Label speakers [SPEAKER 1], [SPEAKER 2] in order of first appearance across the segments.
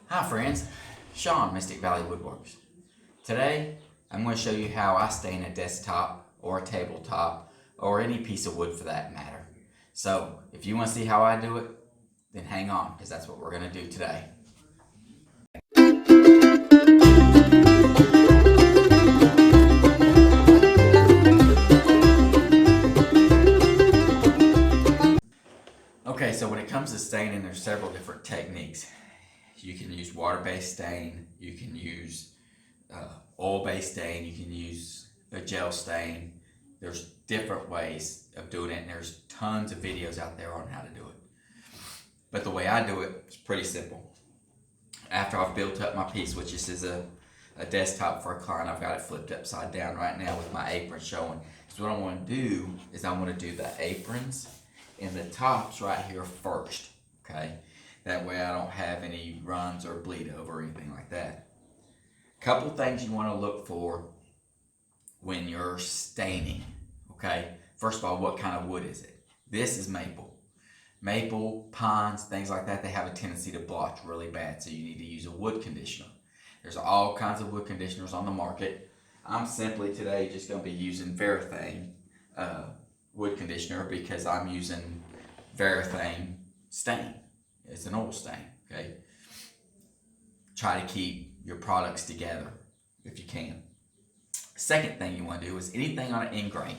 [SPEAKER 1] Hi friends, Sean, Mystic Valley Woodworks. Today I'm going to show you how I stain a desktop or a tabletop or any piece of wood for that matter. So if you want to see how I do it, then hang on because that's what we're going to do today. Okay, so when it comes to staining, there's several different techniques. You can use water-based stain, you can use oil-based stain, you can use a gel stain. There's different ways of doing it, and there's tons of videos out there on how to do it. But the way I do it is pretty simple. After I've built up my piece, which this is a desktop for a client, I've got it flipped upside down right now with my apron showing. So what I want to do is I want to do the aprons and the tops right here first, okay? That way I don't have any runs or bleed over or anything like that. Couple things you want to look for when you're staining, okay? First of all, what kind of wood is it? This is maple. Maple, pines, things like that, they have a tendency to blotch really bad, so you need to use a wood conditioner. There's all kinds of wood conditioners on the market. I'm simply today just going to be using Varathane wood conditioner because I'm using Varathane stain. It's an oil stain, okay? Try to keep your products together if you can. Second thing you want to do is anything on an end grain.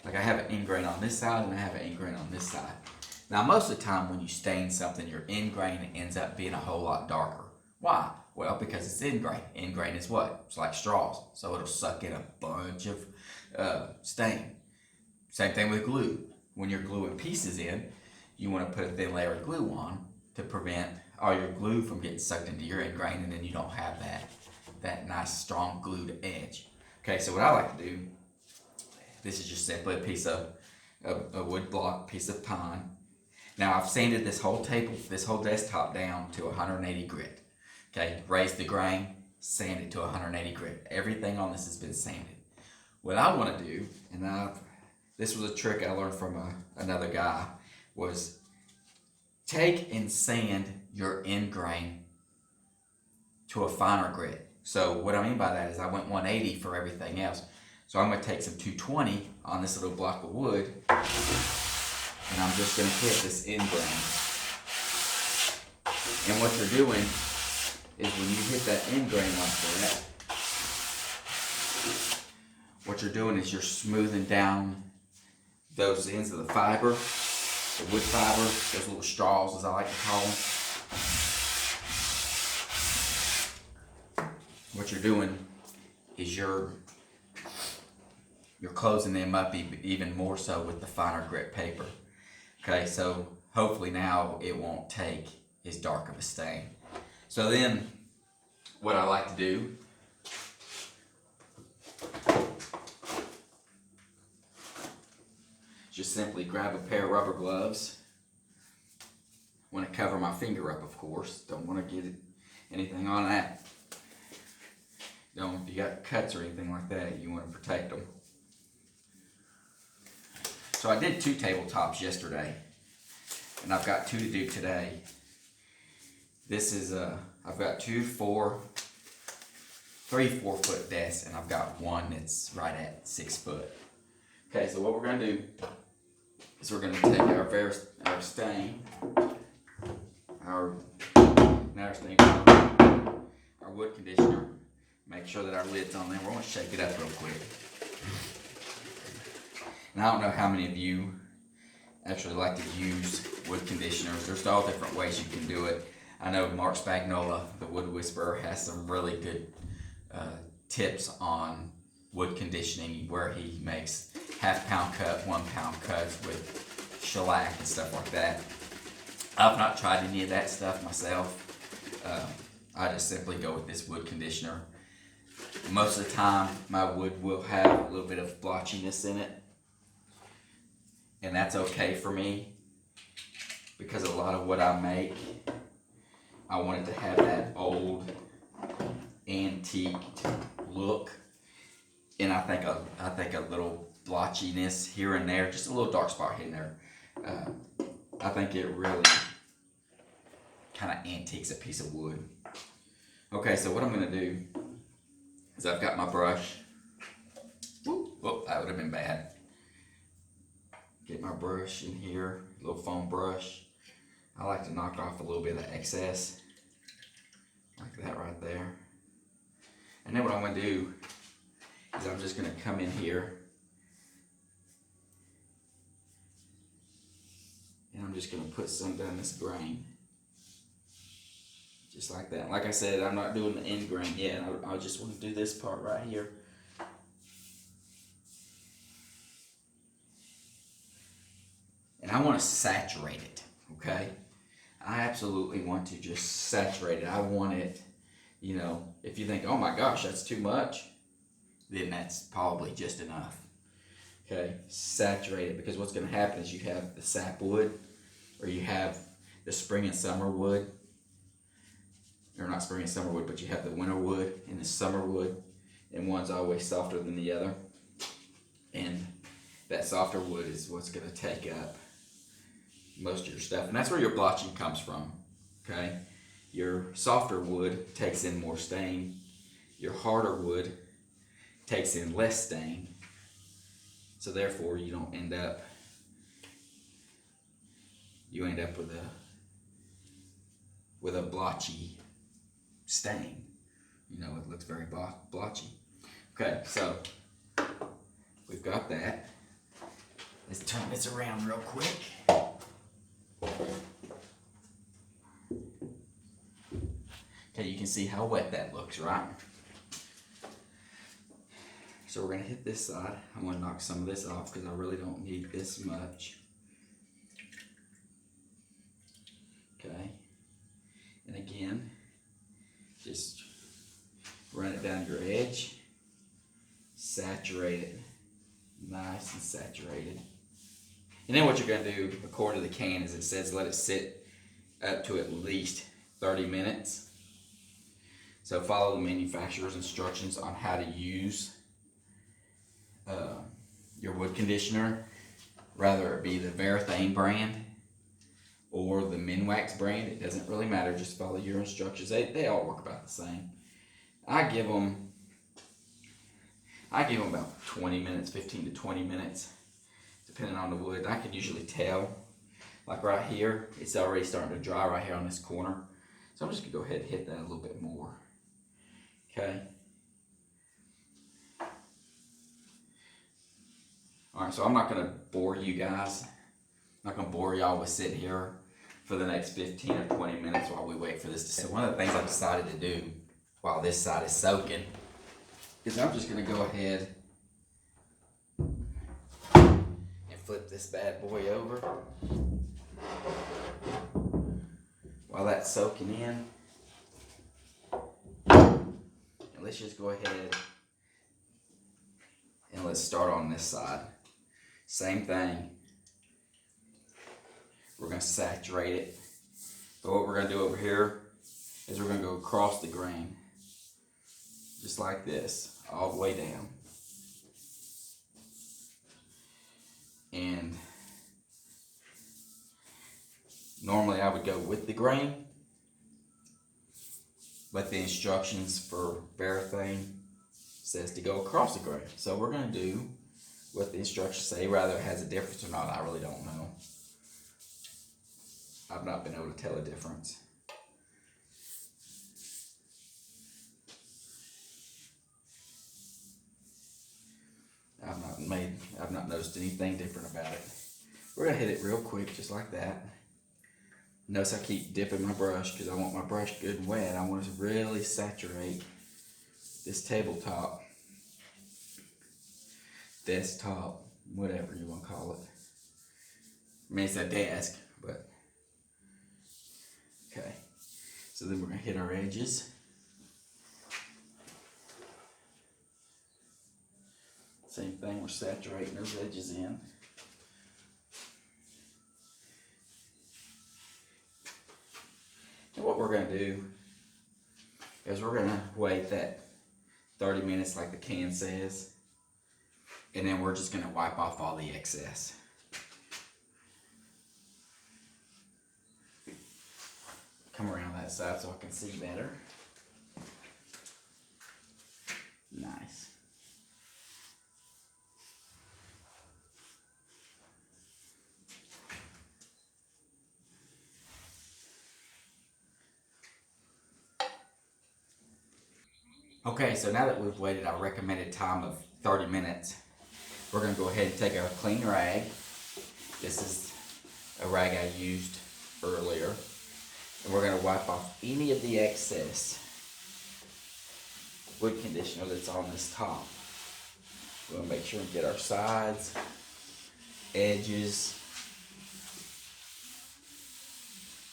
[SPEAKER 1] Like I have an end grain on this side and I have an end grain on this side. Now most of the time when you stain something, your end grain ends up being a whole lot darker. Why? Well, because it's end grain. End grain is what? It's like straws. So it'll suck in a bunch of stain. Same thing with glue. When you're gluing pieces in, you want to put a thin layer of glue on to prevent all your glue from getting sucked into your end grain, and then you don't have that nice strong glued edge. Okay, so what I like to do, this is just simply a piece of a wood block, piece of pine. Now I've sanded this whole table, this whole desktop down to 180 grit. Okay, raised the grain, sanded to 180 grit. Everything on this has been sanded. What I want to do, and this was a trick I learned from another guy, was take and sand your end grain to a finer grit. So what I mean by that is I went 180 for everything else. So I'm going to take some 220 on this little block of wood, and I'm just going to hit this end grain. And what you're doing is when you hit that end grain like that, what you're doing is you're smoothing down those ends of the fiber, the wood fiber, those little straws as I like to call them. What you're doing is you're closing them up even more so with the finer grit paper. Okay, so hopefully now it won't take as dark of a stain. So then what I like to do is just simply grab a pair of rubber gloves. Want to cover my finger up, of course. Don't want to get anything on that. If you got cuts or anything like that, you want to protect them. So I did 2 tabletops yesterday, and I've got 2 to do today. This is I've got 3 4-foot desks, and I've got one that's right at 6 foot. Okay, so what we're going to do is we're going to take our stain, our wood conditioner, make sure that our lid's on there. We're going to shake it up real quick. And I don't know how many of you actually like to use wood conditioners. There's all different ways you can do it. I know Mark Spagnola, the Wood Whisperer, has some really good tips on wood conditioning where he makes half-pound cut, 1-pound cuts with shellac and stuff like that. I've not tried any of that stuff myself. I just simply go with this wood conditioner. Most of the time my wood will have a little bit of blotchiness in it, and that's okay for me because a lot of what I make, I want it to have that old antique look, and I think a little blotchiness here and there, just a little dark spot here and there, I think it really kind of antiques a piece of wood. Okay, so what I'm gonna do is I've got my brush. Whoop, that would have been bad. Get my brush in here, little foam brush. I like to knock off a little bit of excess, like that right there. And then what I'm gonna do is I'm just gonna come in here and I'm just gonna put some down this grain. Just like that. Like I said, I'm not doing the end grain yet. I just want to do this part right here. And I want to saturate it, okay? I absolutely want to just saturate it. I want it, you know, if you think, oh my gosh, that's too much, then that's probably just enough. Okay, saturate it, because what's going to happen is you have the sapwood, or you have the spring and summer wood, or not spring and summer wood, but you have the winter wood and the summer wood, and one's always softer than the other. And that softer wood is what's going to take up most of your stuff, and that's where your blotching comes from. Okay, your softer wood takes in more stain, your harder wood takes in less stain, so therefore you end up with a blotchy stain. You know, it looks very blotchy. Okay, so we've got that. Let's turn this around real quick. Okay, you can see how wet that looks, right? So we're gonna hit this side. I'm gonna knock some of this off because I really don't need this much. Okay, and again, just run it down your edge, saturate it, nice and saturated. And then what you're gonna do, according to the can, is it says let it sit up to at least 30 minutes. So follow the manufacturer's instructions on how to use your wood conditioner, rather it be the Varathane brand or the Minwax brand. It doesn't really matter, just follow your instructions. They all work about the same. I give them about 20 minutes, 15 to 20 minutes, depending on the wood. I can usually tell, like right here, it's already starting to dry right here on this corner. So I'm just gonna go ahead and hit that a little bit more. Okay. All right, so I'm not gonna bore you guys. I'm not gonna bore y'all with sitting here for the next 15 or 20 minutes while we wait for this to sit. So one of the things I decided to do while this side is soaking is I'm just gonna go ahead and flip this bad boy over while that's soaking in. And let's just go ahead and let's start on this side. Same thing. We're going to saturate it. But what we're going to do over here is we're going to go across the grain. Just like this, all the way down. And normally I would go with the grain, but the instructions for Varathane says to go across the grain. So we're going to do what the instructions say, whether it has a difference or not, I really don't know. I've not been able to tell a difference. I've not noticed anything different about it. We're gonna hit it real quick, just like that. Notice I keep dipping my brush because I want my brush good and wet. I want to really saturate this tabletop, desktop, whatever you want to call it. I mean, it's a desk, but okay. So then we're gonna hit our edges. Same thing, we're saturating those edges in. And what we're gonna do is we're gonna wait that 30 minutes like the can says, and then we're just gonna wipe off all the excess. Come around that side so I can see better. Okay, so now that we've waited our recommended time of 30 minutes, we're going to go ahead and take our clean rag. This is a rag I used earlier. And we're going to wipe off any of the excess wood conditioner that's on this top. We're going to make sure and get our sides, edges.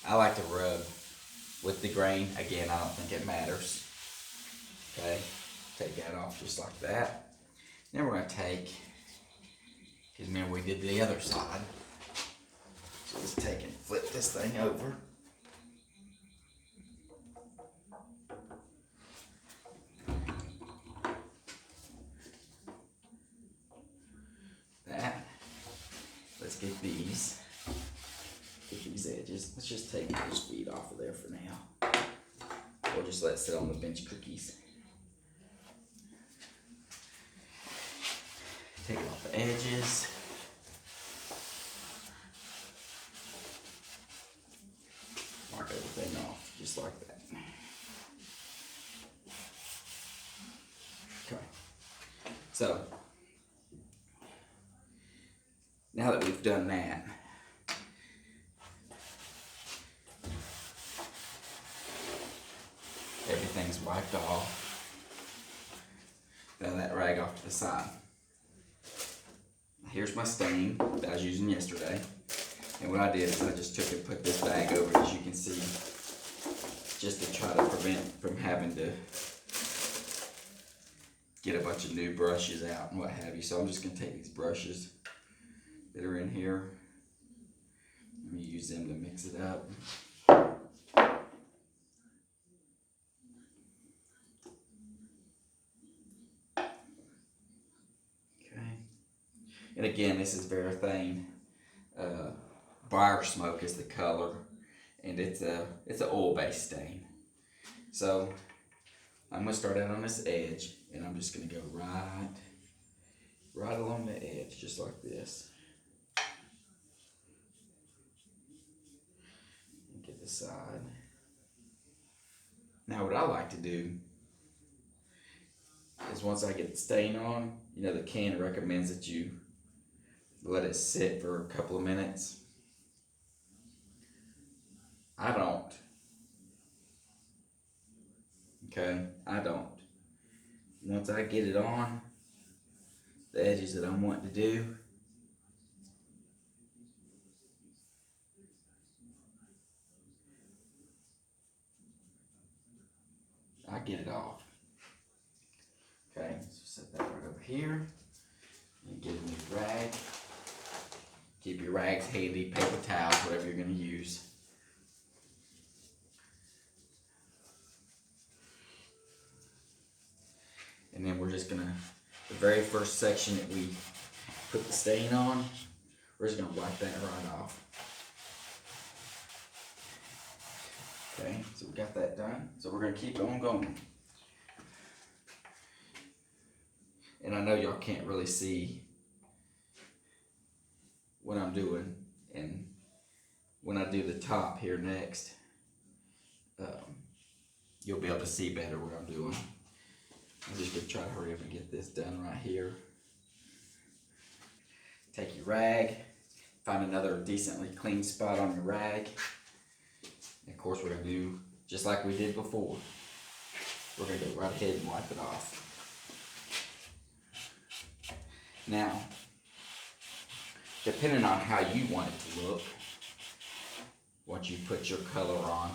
[SPEAKER 1] I like to rub with the grain. Again, I don't think it matters. Okay, take that off just like that. Then we're going to take, because remember we did the other side. So let's take and flip this thing over. That. Let's get these edges. Let's just take those feet off of there for now. We'll just let it sit on the bench cookies. Take off the edges. Mark everything off just like that. Okay. So, now that we've done that, everything's wiped off. Now that rag off to the side. Here's my stain that I was using yesterday. And what I did is I just took and put this bag over, as you can see, just to try to prevent from having to get a bunch of new brushes out and what have you. So I'm just going to take these brushes that are in here. I'm going to use them to mix it up. And again, this is Varathane. Briar smoke is the color, and it's an oil-based stain. So I'm gonna start out on this edge, and I'm just gonna go right along the edge, just like this. And get the side. Now, what I like to do is once I get the stain on, you know, the can recommends that you let it sit for a couple of minutes. I don't. Okay, I don't. Once I get it on, the edges that I'm wanting to do, I get it off. Okay, so set that right over here. And get a new rag. Keep your rags handy, paper towels, whatever you're going to use. And then we're just going to, the very first section that we put the stain on, we're just going to wipe that right off. Okay, so we got that done. So we're going to keep on going. And I know y'all can't really see what I'm doing. And when I do the top here next, you'll be able to see better what I'm doing. I'm just going to try to hurry up and get this done right here. Take your rag, find another decently clean spot on your rag. And of course we're going to do just like we did before. We're going to go right ahead and wipe it off. Now, depending on how you want it to look, once you put your color on,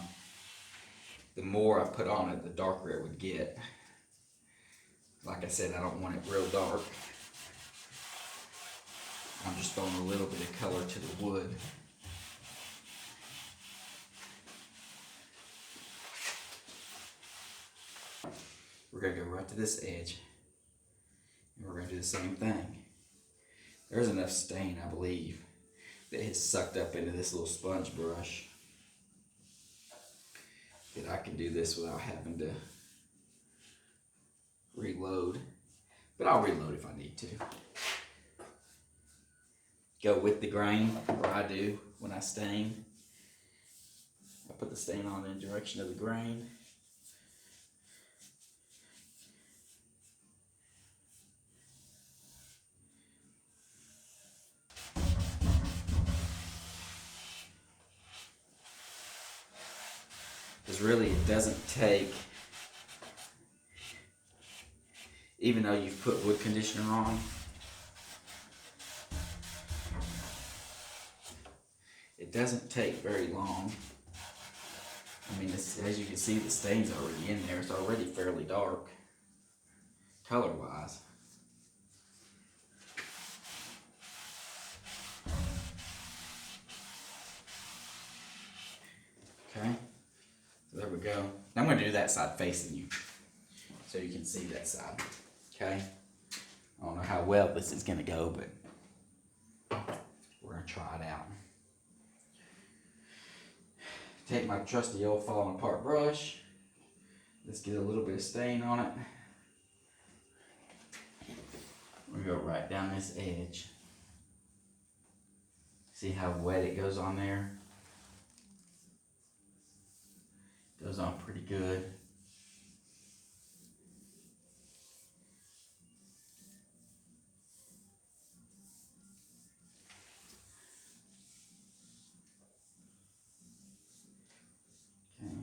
[SPEAKER 1] the more I put on it, the darker it would get. Like I said, I don't want it real dark. I'm just throwing a little bit of color to the wood. We're going to go right to this edge. And we're going to do the same thing. There's enough stain, I believe, that has sucked up into this little sponge brush that I can do this without having to reload. But I'll reload if I need to. Go with the grain, what I do when I stain. I put the stain on in the direction of the grain. Because really it doesn't take, even though you've put wood conditioner on, it doesn't take very long. I mean, as you can see, the stain's already in there. It's already fairly dark, color-wise. Okay, so there we go. Now I'm going to do that side facing you, so you can see that side. Okay, I don't know how well this is going to go, but we're going to try it out. Take my trusty old falling apart brush. Let's get a little bit of stain on it. We're going to go right down this edge. See how wet it goes on there? Goes on pretty good. Okay.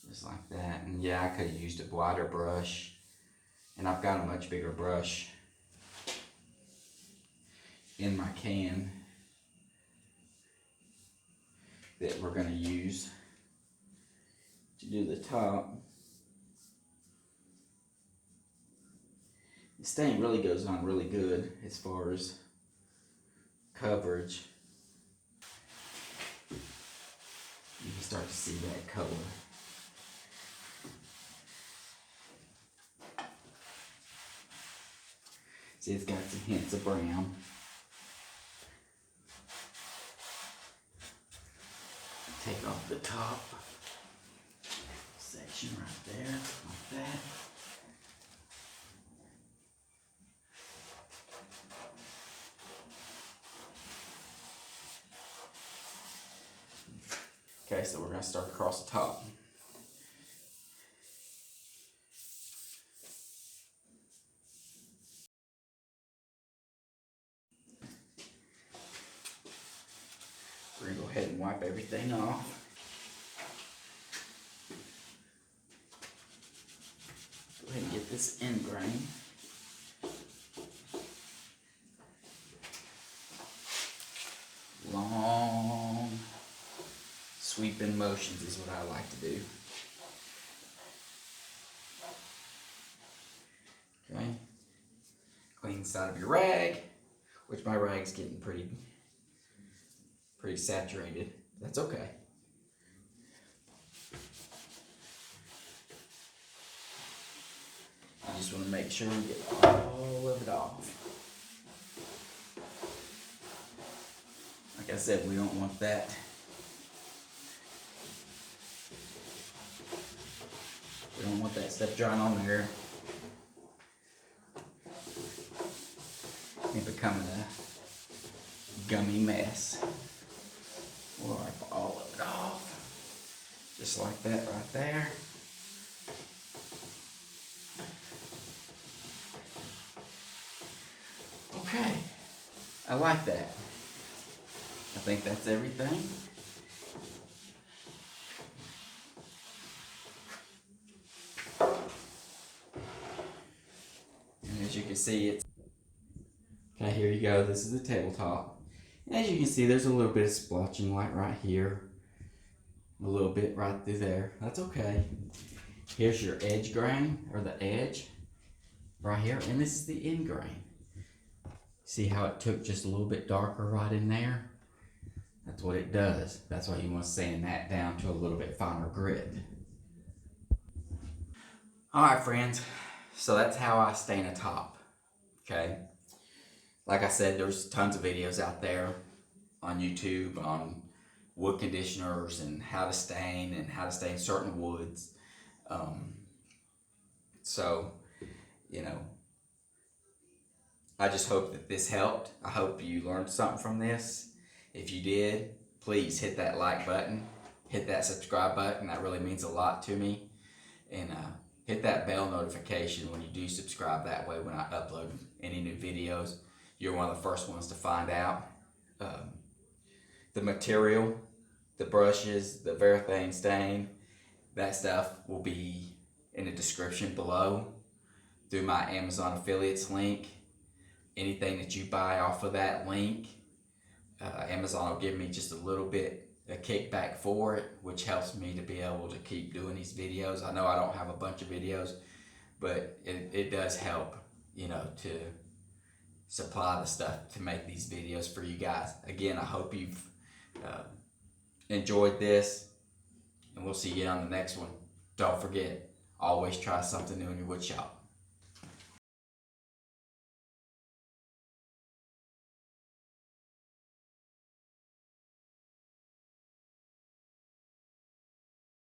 [SPEAKER 1] Just like that. And yeah, I could have used a wider brush. And I've got a much bigger brush in my can that we're going to use to do the top. The stain really goes on really good as far as coverage. You can start to see that color. See, it's got some hints of brown. Take off the top section right there, like that. Okay, so we're going to start across the top. We're going to go ahead and wipe everything off. Go ahead and get this end grain. Long sweeping motions is what I like to do. Okay. Clean the side of your rag, which my rag's getting pretty saturated. That's okay. I just want to make sure we get all of it off. Like I said, we don't want that stuff drying on there and becoming a gummy mess. We'll wipe all of it off, just like that right there. Okay, I like that. I think that's everything. And as you can see, it's okay. Here you go. This is the tabletop. And as you can see, there's a little bit of splotching light right here, a little bit right through there. That's okay. Here's your edge grain, or the edge right here, and this is the end grain. See how it took just a little bit darker right in there? That's what it does. That's why you want to sand that down to a little bit finer grit. Alright friends, so that's how I stain a top. Okay? Like I said, there's tons of videos out there on YouTube on wood conditioners and how to stain certain woods. So, you know, I just hope that this helped. I hope you learned something from this. If you did, please hit that like button, hit that subscribe button. That really means a lot to me. And hit that bell notification when you do subscribe. That way when I upload any new videos, you're one of the first ones to find out. The material, the brushes, the Varathane stain, that stuff will be in the description below through my Amazon affiliates link. Anything that you buy off of that link, Amazon will give me just a little bit a kickback for it, which helps me to be able to keep doing these videos. I know I don't have a bunch of videos, but it does help, you know, to supply the stuff to make these videos for you guys. Again, I hope you've enjoyed this, and we'll see you on the next one. Don't forget, always try something new in your wood shop.